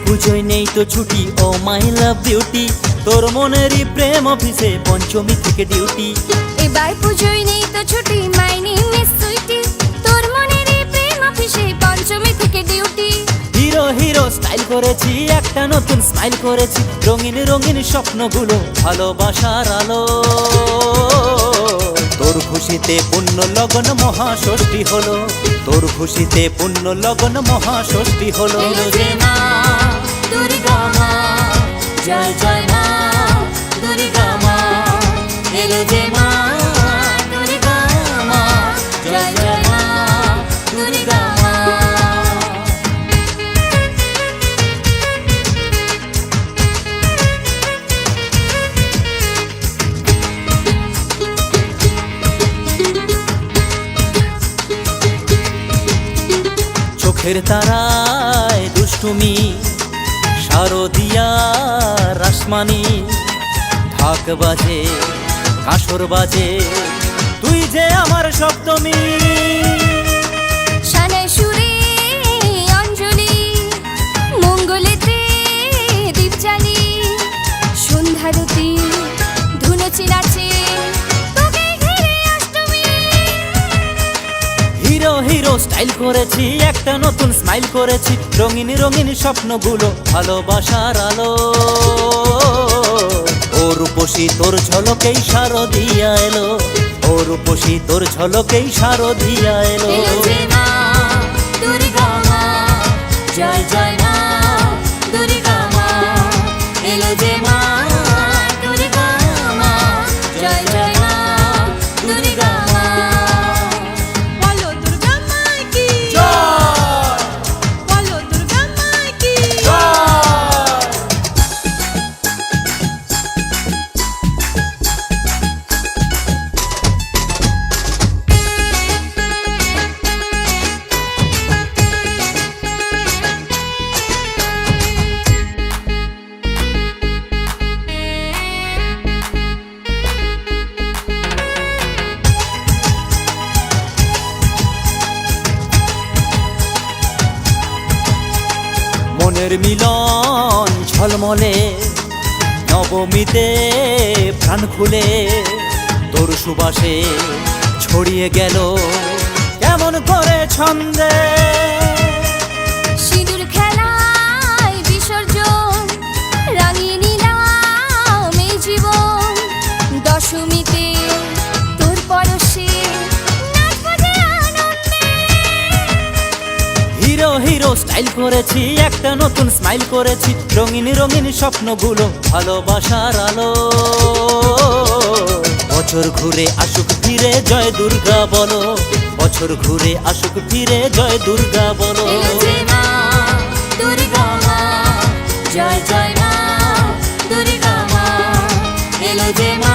পুজোয় নেই তো ছুটি ও মাই লাভ বিউটি, তোর মনেরই প্রেম অফিসে পঞ্চমী থেকে ডিউটি। এবার পুজোয় নেই তো ছুটি, মাই নেম ইজ সুইটি, তোর মনেরই প্রেম অফিসে পঞ্চমী থেকে ডিউটি। হিরো হিরো স্টাইল করেছি, একটা নতুন স্মাইল করেছি, রঙিন রঙিন স্বপ্নগুলো ভালোবাসার আলো। তোর খুশিতে পুণ্য লগন মহাষষ্ঠী হলো, তোর খুশিতে পুণ্য লগন মহাষষ্ঠী হলো। এলো যে মা দুর্গা মা, জয় জয় মা দুর্গা মা, এলো যে মা দুর্গা মা, জয় জয় মা দুর্গা মা। চোখের তারায় দুষ্টুমি, শারদিয়া রাসমানি, ঢাক বাজে কাসর বাজে, তুই যে আমার সপ্তমী। শানায় সুরে অঞ্জলি, মঙ্গলেতে দীপ জ্বালি, সন্ধ্যারতি ধুনুচি নাচে, তোকে ঘিরে অষ্টমী। হিরো হিরো স্টাইল করেছি, একটা নতুন স্মাইল করেছি, রঙিন রঙিন স্বপ্নগুলো ভালোবাসার আলো। ও রূপসী তোর ঝলকেই শারদিয়া এলো, ও রূপসী তোর ঝলকেই শারদিয়া এলো। এলো যে মা দুর্গা মা, জয় জয় মা দুর্গা মা, এলো যে মা দুর্গা মা, জয় জয় মা দুর্গা মা। বলো দুর্গা মা কি জয় বলো দুর্গা মা কি। জয়। মনের মিলন ঝলমলে, নবমীতে প্রাণ খুলে, তোর সুবাসে ছড়িয়ে গেল কেমন করে ছন্দে। সিঁদুর খেলায় বিসর্জন, রাঙিয়ে নিলাম এই জীবন, দশমীতে তোর পরশে নাচবো যে আনন্দে। হিরো হিরো স্টাইল করেছি, একটা নতুন স্মাইল করেছি, রঙিন রঙিন স্বপ্নগুলো ভালোবাসার আলো। বছর ঘুরে আসুক ফিরে জয় দুর্গা বলো, বছর ঘুরে আসুক ফিরে জয় দুর্গা বলো। এলো যে মা দুর্গা মা, জয় জয় মা দুর্গা মা, এলো যে মা